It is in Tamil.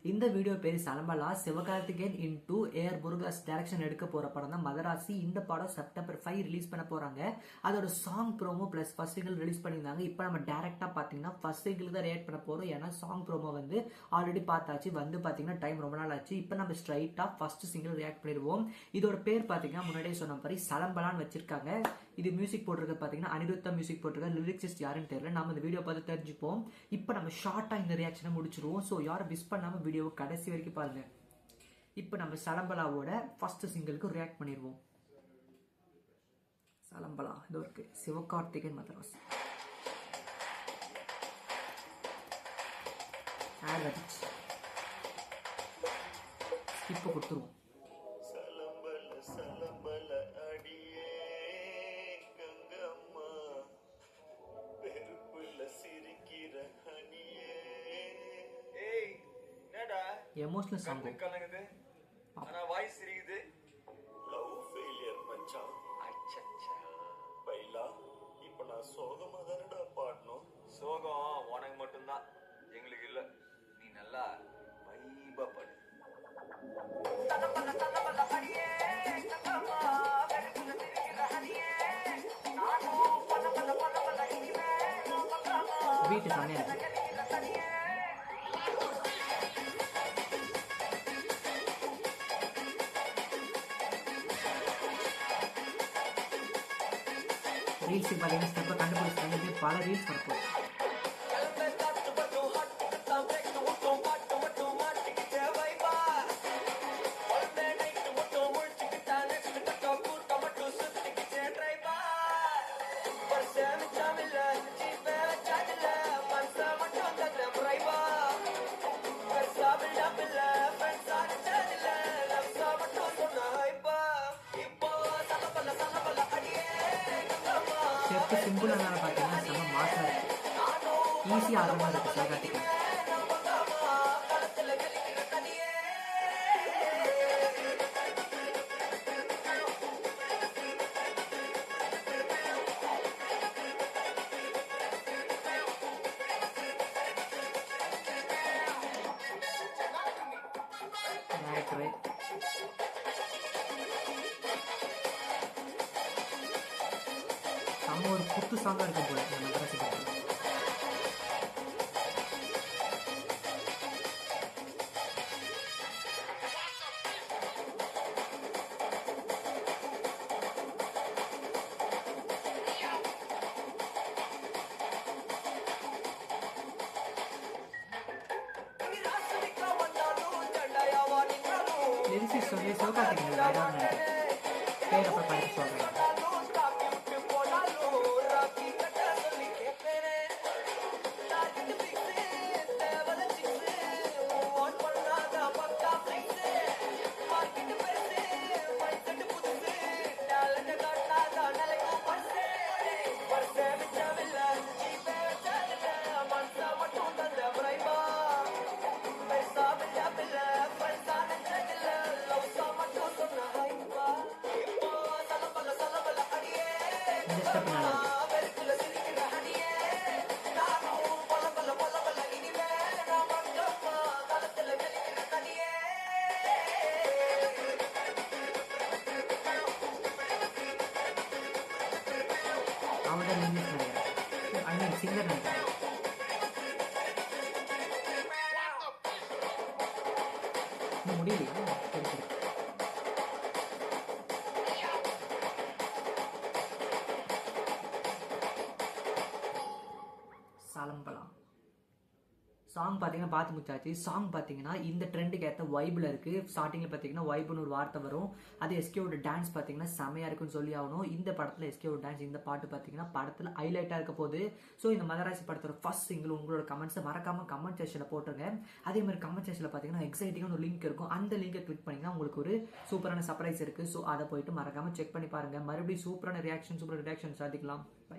இந்த வீடியோ பேரு Salambala. Sivakarthikeyan into AR Murugadoss direction எடுக்க போற படம் தான் மதராசி. இந்த படம் செப்டம்பர் 5 ரிலீஸ் பண்ண போறாங்க. அதோட song promo plus first single release பண்ணியிருந்தாங்க. இப்போ நம்ம டைரக்டா பாத்தீங்கன்னா ஃபர்ஸ்ட் சிங்கிள் தான் ரியாக்ட் பண்ண போறோம். ஏன்னா சாங் ப்ரோமோ வந்து ஆல்ரெடி பார்த்தாச்சு. வந்து பாத்தீங்கன்னா டைம் ரொம்ப நாள் ஆச்சு. இப்போ நம்ம ஸ்ட்ரைட்டா ஃபர்ஸ்ட் சிங்கிள் ரியாக்ட் பண்ணிடுவோம். இதோட பேர் பாத்தீங்கன்னா முன்னாடியே சொன்ன மாதிரி சலம்பலான்னு வச்சிருக்காங்க. இது மியூசிக் போட்டிருக்கிறது பாத்தீங்கன்னா அனிருத்தா மியூசிக் போட்டிருக்காங்க. லிரிக்ஸிஸ்ட் யாருன்னு தெரியல. நம்ம இந்த வீடியோ பார்த்து தெரிஞ்சுப்போம். இப்போ நம்ம ஷார்ட்டா இந்த ரியாக்ஷனை முடிச்சிருவோம். ஸோ யாரும் மிஸ் பண்ணாம வீடியோவை கடைசி வரைக்கும் பாருங்க. இப்போ நம்ம சலம்பலாவோட ஃபர்ஸ்ட் சிங்கிளுக்கு ரியாக்ட் பண்ணிடுவோம். சலம்பலா இது இருக்கு. சிவகார்த்திகேயன் மதராசி. இப்போ கொடுத்துருவோம். எமோஷனல் சாங் கலங்குது ஆனா வாய்ஸ் சிரிக்குது. லவ் ஃபெயிலியர் மச்சான். அச்சச்சா பைலா இப்ப நான் சோகமா தானடா பாடணும். சோகம் உனக்கு மட்டும்தான், எங்களுக்கு இல்ல. நீ நல்லா வைபா பாடு. வீட்டு செமையா இருக்கு. ரீல்ஸ் பார்த்தீங்கன்னா ஸ்டெப்பை கண்டுபிடிச்சாங்க. பல ரீல்ஸ் வரப்போம். ஸ்டெப்பு சிம்பிளாக பார்த்தீங்கன்னா செம்ம மாசா இருக்கு. ஈஸியாக ஆடுற மாதிரி இருக்கு சிவகார்த்திகேயன். நம்ம ஒரு புத்து சாங்கா இருக்கும் போல நம்ம மதராசி படத்துல. லிரிக்ஸ் சொல்லி சிவகார்த்திகேயன் பேர் அப்புறம் படிக்க சொல்றேன். அவன் இங்கிலீஷ் நினைக்கிறேன். ஐ மீன் சிங்கர் நினைக்கிறேன். இன்னும் முடியலையா? சலம்பலா சாங் பார்த்தீங்கன்னா பார்த்து முச்சாச்சு. சாங் பார்த்தீங்கன்னா இந்த ட்ரெண்டுக்கு ஏற்ற வைபில் இருக்கு. ஸ்டார்டிங்ல பார்த்தீங்கன்னா வைப்னு ஒரு வார்த்தை வரும். அது எஸ்கேவோட டான்ஸ் பார்த்தீங்கன்னா செமையா இருக்குன்னு சொல்லி ஆகணும். இந்த படத்துல எஸ்கேவோட டான்ஸ், இந்த பாட்டு பார்த்தீங்கன்னா படத்துல ஹைலைட்டா இருக்க போகுது. ஸோ இந்த மதராசி படத்தோட ஃபர்ஸ்ட் சிங்கிள் உங்களோட கமெண்ட்ஸை மறக்காம கமெண்ட் செக்ஷன்ல போட்டுருங்க. அதே மாதிரி கமெண்ட் செக்ஷன்ல பார்த்தீங்கன்னா எக்ஸைட்டிங்கான ஒரு லிங்க் இருக்கும். அந்த லிங்கை கிளிக் பண்ணீங்கன்னா உங்களுக்கு ஒரு சூப்பரான சர்ப்ரைஸ் இருக்கு. ஸோ அதை போயிட்டு மறக்காம செக் பண்ணி பாருங்க. மறுபடியும் சூப்பரான ரியாக்ஷன் சந்திக்கலாம். பை.